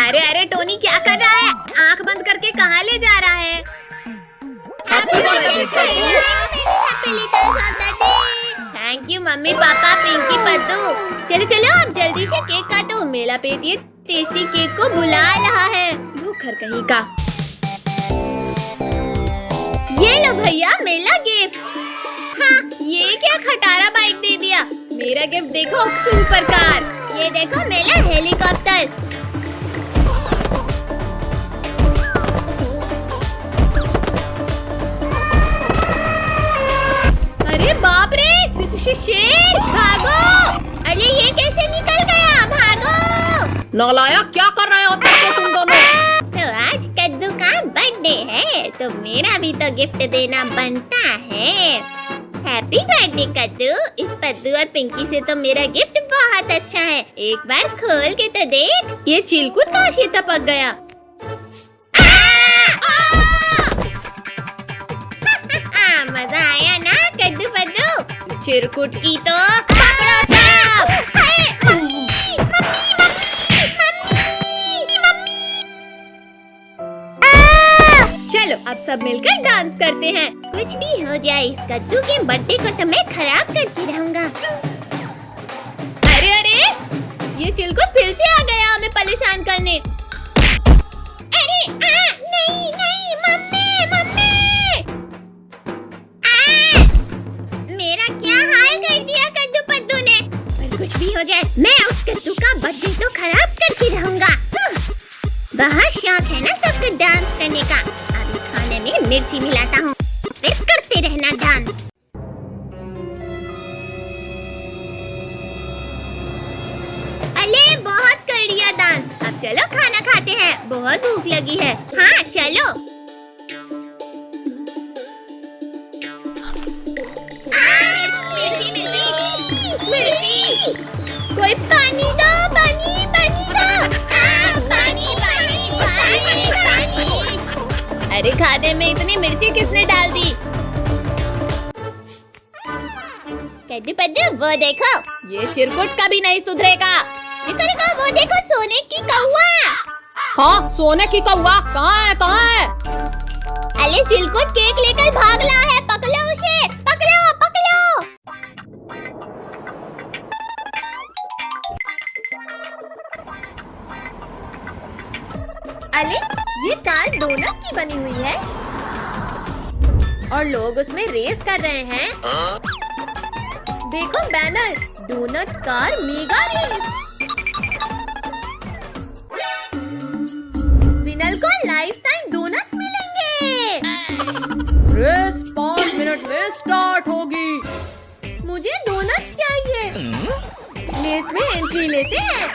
अरे अरे टोनी क्या कर रहा है? आंख बंद करके कहाँ ले जा रहा है? Thank you mummy papa Pinky पद्दू। चलो चलो अब जल्दी से केक काटो। मेला पेट ये टेस्टी केक को बुला रहा है। भूखर कहीं का। ये लो भैया मेला गिफ्ट। हाँ ये क्या खटारा बाइक दे दिया। मेरा गिफ्ट देखो सुपर कार। ये देखो मेला हेलीकॉप्टर। अरे बाप रे शेर भागो। अरे ये कैसे निकल गया? भागो। नालायक क्या कर रहे हो तुम दोनों? तो आज कद्दू का बर्थडे है तो मेरा भी तो गिफ्ट देना बनता है। हैप्पी बर्थडे कद्दू। इस पद्दू और पिंकी से तो मेरा गिफ्ट बहुत अच्छा है। एक बार खोल के तो देख। ये चिलकुत कहाँ से टपक गया? मजा आया ना कद्दू पद्दू? चिरकुट की तो पकड़ो सब। Mummy, mummy, mummy, mummy. चलो अब सब मिलकर डांस करते हैं। कुछ भी हो जाए इस कद्दू के बर्थडे को तो मैं खराब करके रहूंगा। अरे अरे ये चिलकुट फिर से आ गया हमें परेशान करने। अरे नहीं नहीं मम्मी मम्मी। मेरा क्या हाल कर दिया कद्दू पद्दू ने। पर कुछ भी हो जाए मैं उस कद्दू का बर्थडे तो खराब करके रहूंगा। बहुत शौक है ना सबको डांस करने का। अभी खाने में मिर्ची मिलाता हूँ फिर करते रहना डांस। अरे बहुत कर लिया डांस। अब चलो खाना खाते हैं। बहुत भूख लगी है। हाँ चलो। कोई पानी दो पानी पानी दो। पानी पानी पानी पानी। अरे खाने में इतनी मिर्ची किसने डाल दी? कद्दू पद्दू वो देखो। ये चिरकुट कभी नहीं सुधरेगा। वो देखो सोने की कौवा। हाँ सोने की कौवा कहाँ है कहाँ है? अरे चिरकुट केक लेकर भाग रहा है। पकड़ो उसे पकड़ो पकड़ो। अरे ये कार डोनट की बनी हुई है और लोग उसमें रेस कर रहे हैं। देखो banner donut car mega race. Winner को लाइफ टाइम डोनट्स मिलेंगे। रेस 5 मिनट में स्टार्ट होगी। मुझे डोनट्स चाहिए। रेस में एंट्री लेते हैं।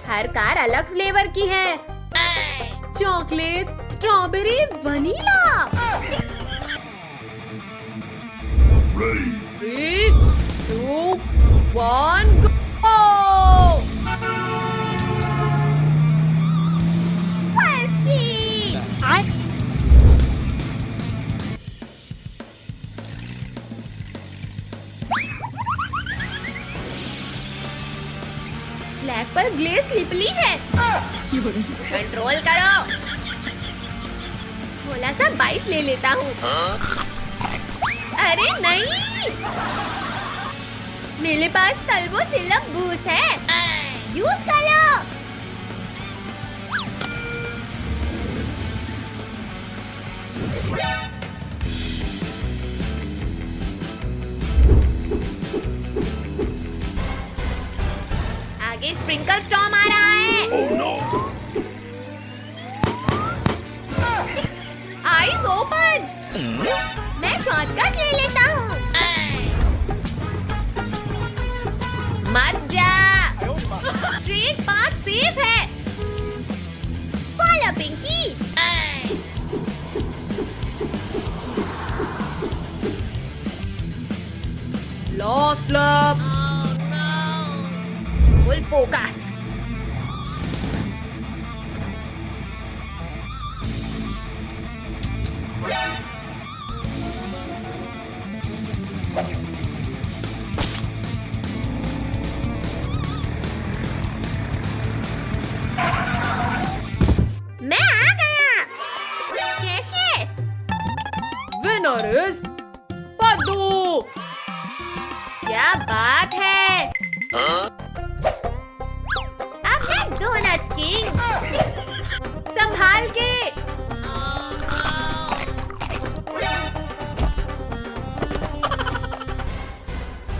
हर कार अलग फ्लेवर की है। Chocolate strawberry vanilla. 3, 2, 1 go. Full speed. Flag पर ग्लेस स्लिपली है। कंट्रोल करो। थोड़ा सा बाइट ले लेता हूँ। अरे नहीं मेरे पास टर्बो सिलप बूस्ट है। यूज करो। आगे स्प्रिंकल स्टॉर्म आ रहा है। Eyes open. मैं शॉर्टकट ले लेता हूँ। मत जा। स्ट्रेट पाथ सेफ है। Follow Pinky. Last lap. Full focus. Winner is Paddu. क्या बात है। अब है डोनट्स किंग। संभाल के।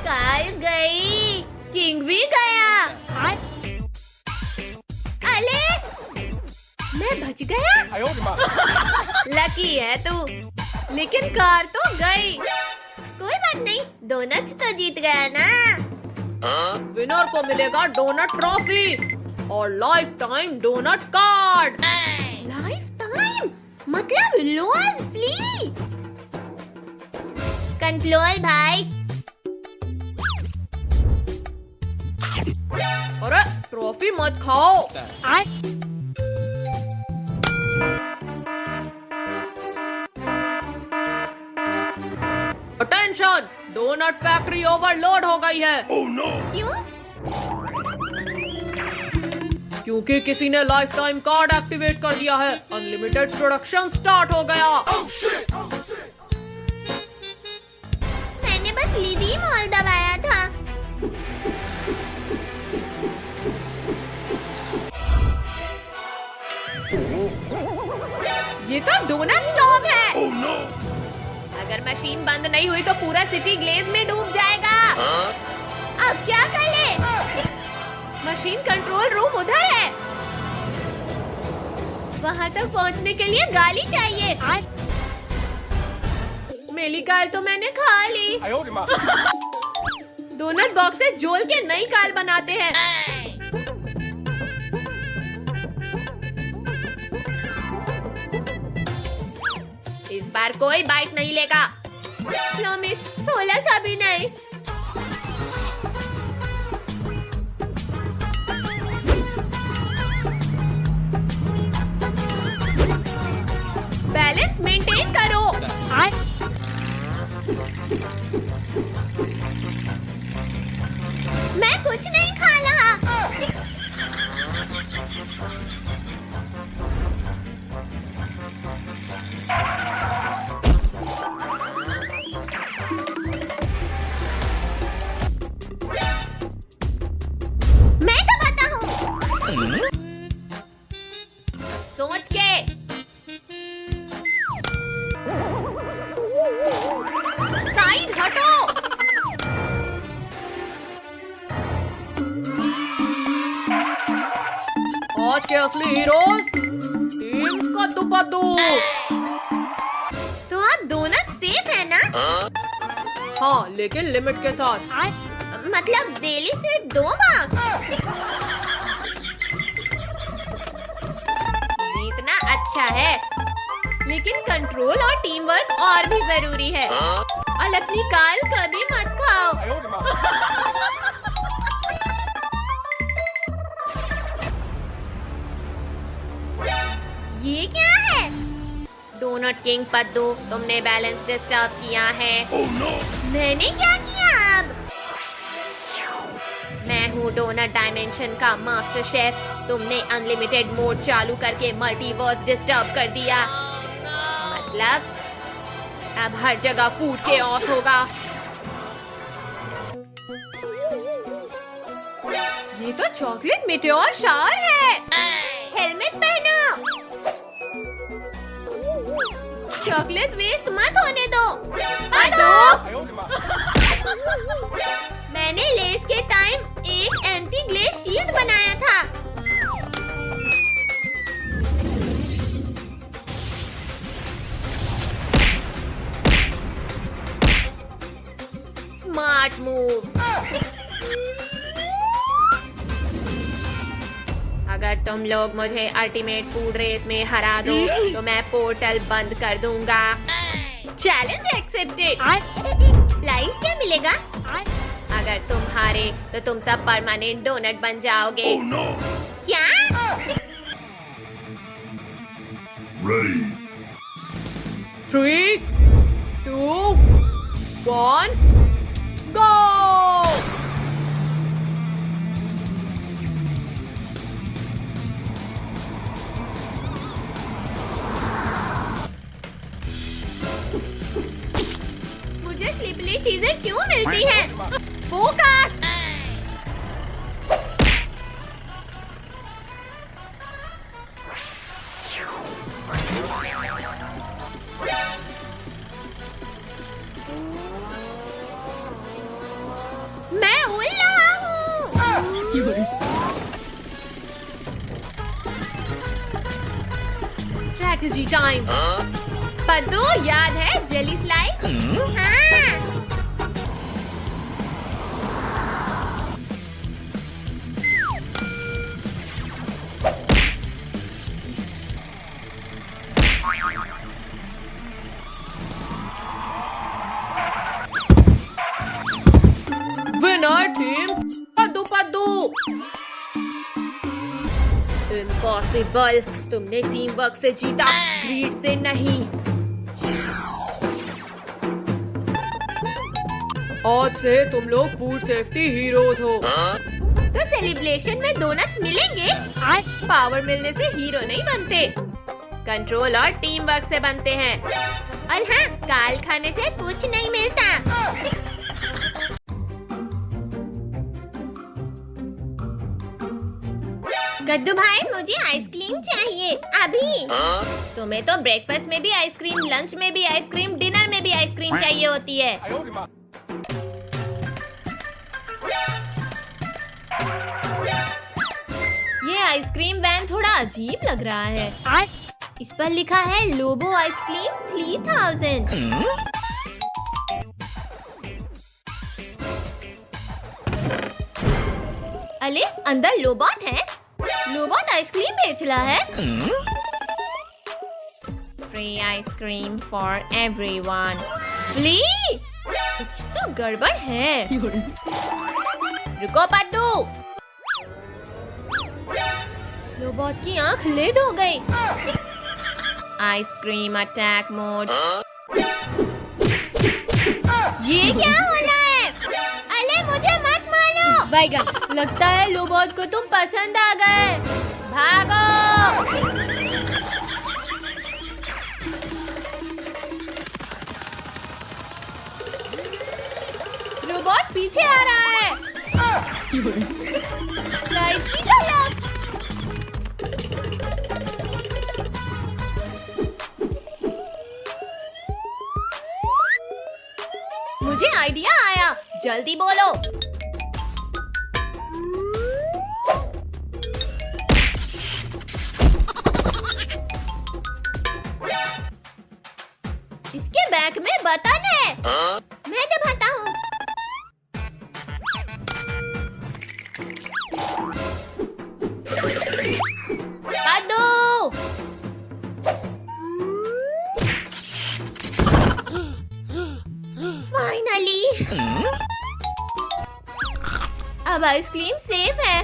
काल गई, किंग भी गया। अले, मैं बच गया। लकी है तू, लेकिन कार तो गई। कोई बात नहीं, डोनट्स तो जीत गया ना। विनर को मिलेगा डोनट ट्रॉफी और lifetime donut card. Lifetime मतलब लॉस फ्री। कंट्रोल भाई। अरे ट्रॉफी मत खाओ। अटेंशन, डोनट फैक्ट्री ओवरलोड हो गई है। क्यों? क्योंकि किसी ने लाइफ टाइम कार्ड एक्टिवेट कर दिया है। अनलिमिटेड प्रोडक्शन स्टार्ट हो गया। मैंने बस रिडीम ऑल दबाया था। ये तो डोनट स्टॉप है। अगर मशीन बंद नहीं हुई तो पूरा सिटी ग्लेज में डूब जाएगा। अब क्या करें? मशीन कंट्रोल रूम उधर है। वहाँ तक पहुँचने के लिए गाड़ी चाहिए। मेरी काल तो मैंने खा ली। डोनट बॉक्स से जोल के नई काल बनाते हैं। इस बार कोई बाइट नहीं लेगा। प्रॉमिस, थोड़ा सा भी नहीं। बैलेंस मेंटेन करो। मैं कुछ नहीं खा रहा। मैं तो पता हूँ। सोच के। साइड हटो। आज के असली हीरो टीम कद्दू पद्दू। तो आप डोनट सेफ है ना? हाँ, लेकिन लिमिट के साथ। मतलब डेली सिर्फ 2 बार। जीतना अच्छा है, लेकिन कंट्रोल और टीम वर्क और भी जरूरी है। और अपनी काल कभी मत खाओ। ये क्या है? डोनट किंग पद्दू, तुमने बैलेंस डिस्टर्ब किया है। मैंने क्या किया अब? मैं हूँ डोनट डायमेंशन का मास्टर शेफ। तुमने अनलिमिटेड मोड चालू करके मल्टीवर्स डिस्टर्ब कर दिया। मतलब अब हर जगह फूड केओस होगा। ये तो चॉकलेट मिटेओर शावर है। हेलमेट पहनो। चॉकलेट वेस्ट मत होने दो। मैंने लेस के टाइम एक एंटी ग्लेज शील्ड बनाया था। Smart move. अगर तुम लोग मुझे अल्टीमेट फूड रेस में हरा दो तो मैं पोर्टल बंद कर दूंगा। Challenge accepted. प्राइस क्या मिलेगा? अगर तुम हारे तो तुम सब परमानेंट डोनट बन जाओगे। क्या? Ready. 3, 2, 1, go! नई चीजें क्यों मिलती हैं? फोकस। मैं उड़ रहा हूँ। Strategy time. पद्दू, याद है जेली स्लाइड? हाँ। Winner team Paddu Paddu. Impossible, तुमने टीम वर्क से जीता, ग्रीड से नहीं। आज से तुम लोग फूड सेफ्टी हीरोज हो। तो सेलिब्रेशन में डोनट्स मिलेंगे? पावर मिलने से हीरो नहीं बनते, कंट्रोल और टीम वर्क से बनते हैं। और हाँ, काल खाने से कुछ नहीं मिलता। कद्दू भाई, मुझे आइसक्रीम चाहिए अभी। तुम्हें तो ब्रेकफास्ट में भी आइसक्रीम, लंच में भी आइसक्रीम, डिनर में भी आइसक्रीम चाहिए होती है। ये आइसक्रीम वैन थोड़ा अजीब लग रहा है। इस पर लिखा है लोबो आइसक्रीम 3000। अरे अंदर लोबोट है। लोबोट आइसक्रीम बेच रहा है। Free ice cream for everyone. Free? कुछ तो गड़बड़ है। रुको पद्दू। लोबोट की आंख लेड हो गई। Ice cream attack mode. ये क्या हो रहा है? अरे मुझे मत मारो। बैगन, लगता है लोबोट को तुम पसंद आ गए। भागो। रोबोट पीछे आ रहा है। लाइट की तरफ। मुझे आइडिया आया, जल्दी बोलो। इसके बैक में बटन है। मैं दबाता हूँ। पद्दू। फाइनली। अब आइसक्रीम सेफ है।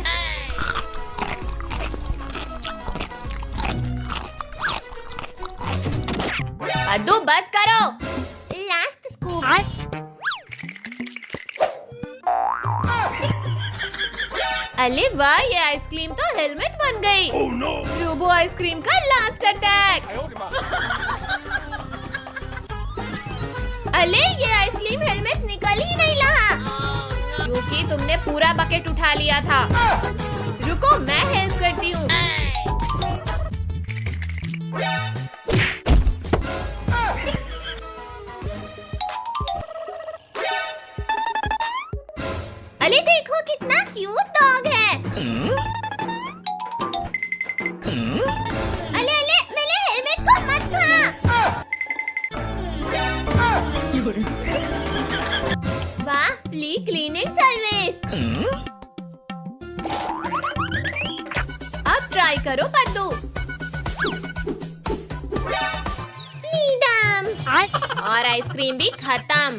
पद्दू बस करो। Last scoop. अरे वाह, ये आइसक्रीम तो हेलमेट बन गई। Oh no! रोबो आइसक्रीम का लास्ट अटैक। अरे ये आइसक्रीम हेलमेट निकल ही नहीं रहा। क्योंकि तुमने पूरा बकेट उठा लिया था। रुको, मैं हेल्प करती हूँ। अरे देखो कितना क्यूट डॉग है। अले अले, मेरे हेलमेट को मत खा। वाह, फ्ली क्लीनिंग सर्विस। अब ट्राई करो पद्दू। फ्रीडम। और आइसक्रीम भी खत्म।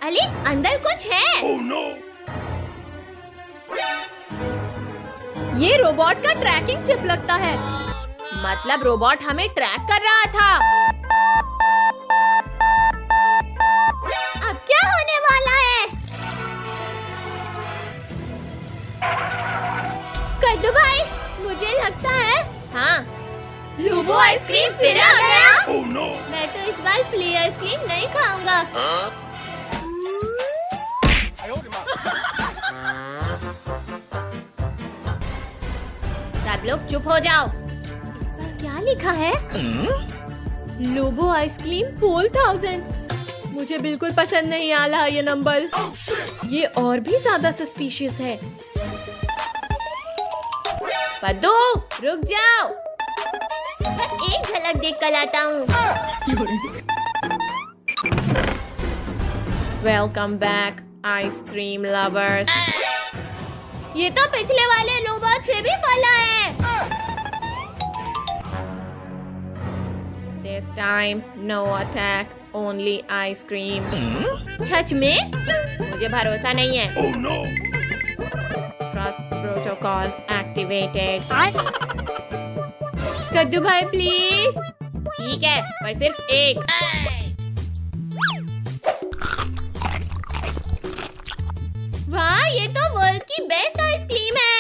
अली, अंदर कुछ है। Oh no! ये रोबोट का ट्रैकिंग चिप लगता है। मतलब रोबोट हमें ट्रैक कर रहा था। अब क्या होने वाला है? कद्दू भाई, मुझे लगता है हाँ, लूबो आइसक्रीम फिर आ गया। Oh no! मैं तो इस बार फ्ली आइसक्रीम नहीं खाऊंगा। सब लोग चुप हो जाओ। इस पर क्या लिखा है? लूबो आइसक्रीम 4000। मुझे बिल्कुल पसंद नहीं आ रहा ये नंबर। ये और भी ज्यादा सस्पिशियस है। पद्दू, रुक जाओ। बस एक झलक देख कर आता हूँ। Welcome back ice cream lovers. ये तो पिछले वाले लोबोट से भी बड़ा है। This time no attack, only ice cream. सच में? मुझे भरोसा नहीं है। Oh no! Trust protocol activated. कद्दू भाई प्लीज। ठीक है, पर सिर्फ एक। वाह, ये तो वर्ल्ड की बेस्ट आइसक्रीम है।